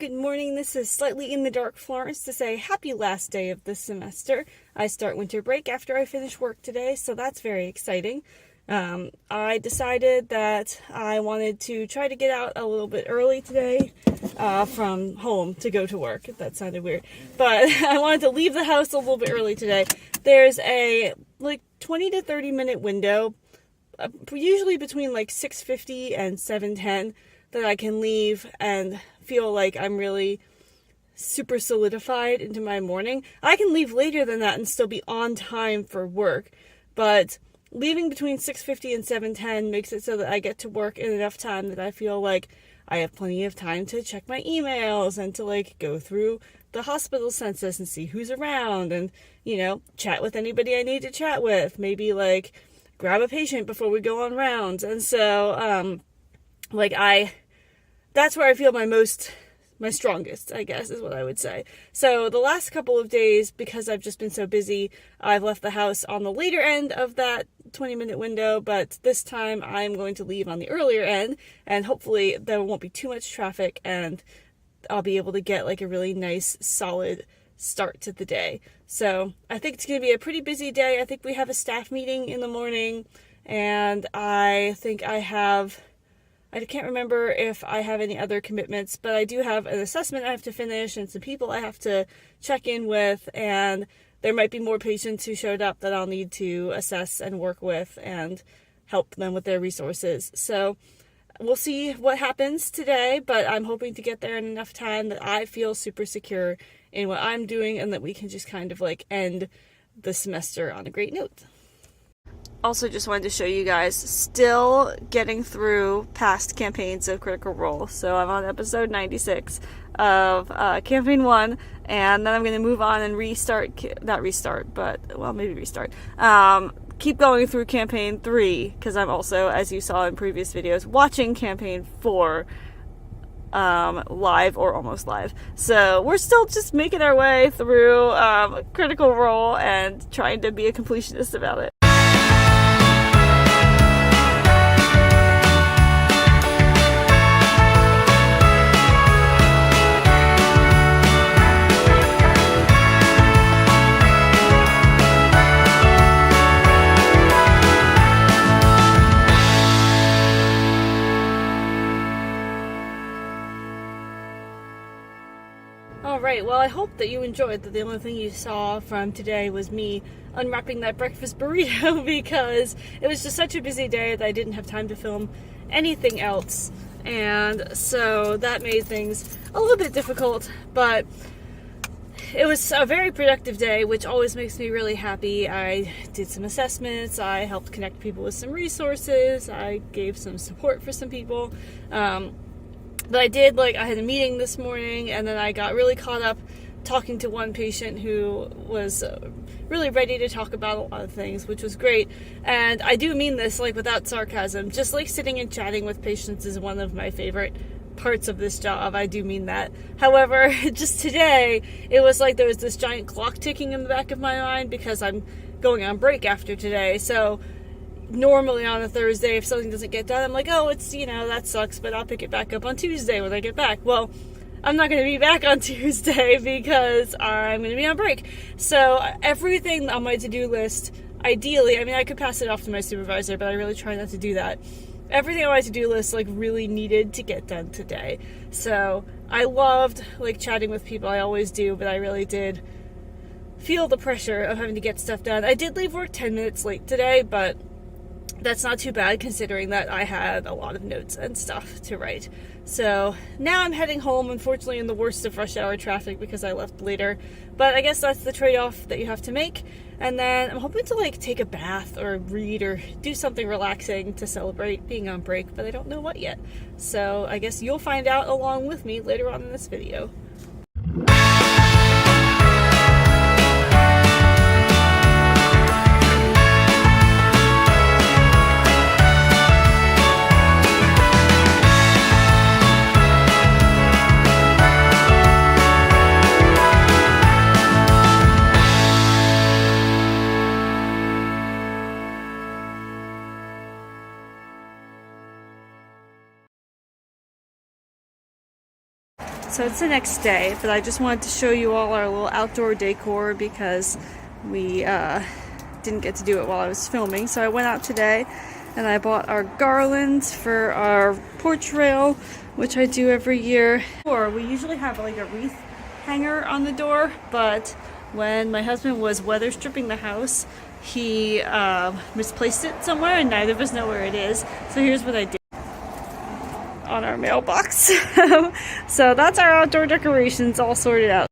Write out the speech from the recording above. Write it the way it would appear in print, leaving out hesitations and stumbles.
Good morning. This is Slightly in the Dark Florence to say happy last day of the semester. I start winter break after I finish work today, so that's very exciting. I decided that I wanted to try to get out a little bit early today from home to go to work. That sounded weird. But I wanted to leave the house a little bit early today. There's a 20 to 30 minute window, usually between 6:50 and 7:10, that I can leave and feel like I'm really super solidified into my morning. I can leave later than that and still be on time for work, but leaving between 6:50 and 7:10 makes it so that I get to work in enough time that I feel like I have plenty of time to check my emails and to go through the hospital census and see who's around and, chat with anybody I need to chat with. Maybe grab a patient before we go on rounds. And so, that's where I feel my strongest, I guess, is what I would say. So the last couple of days, because I've just been so busy, I've left the house on the later end of that 20-minute window, but this time I'm going to leave on the earlier end, and hopefully there won't be too much traffic, and I'll be able to get a really nice, solid start to the day. So I think it's going to be a pretty busy day. I think we have a staff meeting in the morning, and I think I can't remember if I have any other commitments, but I do have an assessment I have to finish and some people I have to check in with, and there might be more patients who showed up that I'll need to assess and work with and help them with their resources. So we'll see what happens today, but I'm hoping to get there in enough time that I feel super secure in what I'm doing and that we can just kind of end the semester on a great note. Also, just wanted to show you guys, still getting through past campaigns of Critical Role. So I'm on episode 96 of campaign 1, and then I'm going to move on and keep going through campaign 3, because I'm also, as you saw in previous videos, watching campaign 4 live or almost live. So we're still just making our way through Critical Role and trying to be a completionist about it. Alright, well, I hope that you enjoyed that the only thing you saw from today was me unwrapping that breakfast burrito, because it was just such a busy day that I didn't have time to film anything else, and so that made things a little bit difficult, but it was a very productive day, which always makes me really happy. I did some assessments, I helped connect people with some resources, I gave some support for some people, but I did, I had a meeting this morning, and then I got really caught up talking to one patient who was really ready to talk about a lot of things, which was great. And I do mean this, without sarcasm. Just, sitting and chatting with patients is one of my favorite parts of this job. I do mean that. However, just today, it was there was this giant clock ticking in the back of my mind, because I'm going on break after today. So normally on a Thursday, if something doesn't get done, I'm oh, it's, that sucks, but I'll pick it back up on Tuesday when I get back. Well, I'm not going to be back on Tuesday because I'm going to be on break. So everything on my to-do list, ideally, I could pass it off to my supervisor, but I really try not to do that. Everything on my to-do list, really needed to get done today. So I loved, chatting with people. I always do, but I really did feel the pressure of having to get stuff done. I did leave work 10 minutes late today, but that's not too bad considering that I had a lot of notes and stuff to write. So now I'm heading home, unfortunately in the worst of rush hour traffic because I left later. But I guess that's the trade-off that you have to make. And then I'm hoping to take a bath or read or do something relaxing to celebrate being on break, but I don't know what yet. So I guess you'll find out along with me later on in this video. So it's the next day, but I just wanted to show you all our little outdoor decor because we didn't get to do it while I was filming. So I went out today and I bought our garlands for our porch rail, which I do every year. Or we usually have like a wreath hanger on the door, but when my husband was weather stripping the house, he misplaced it somewhere and neither of us know where it is. So here's what I did on our mailbox. So that's our outdoor decorations all sorted out.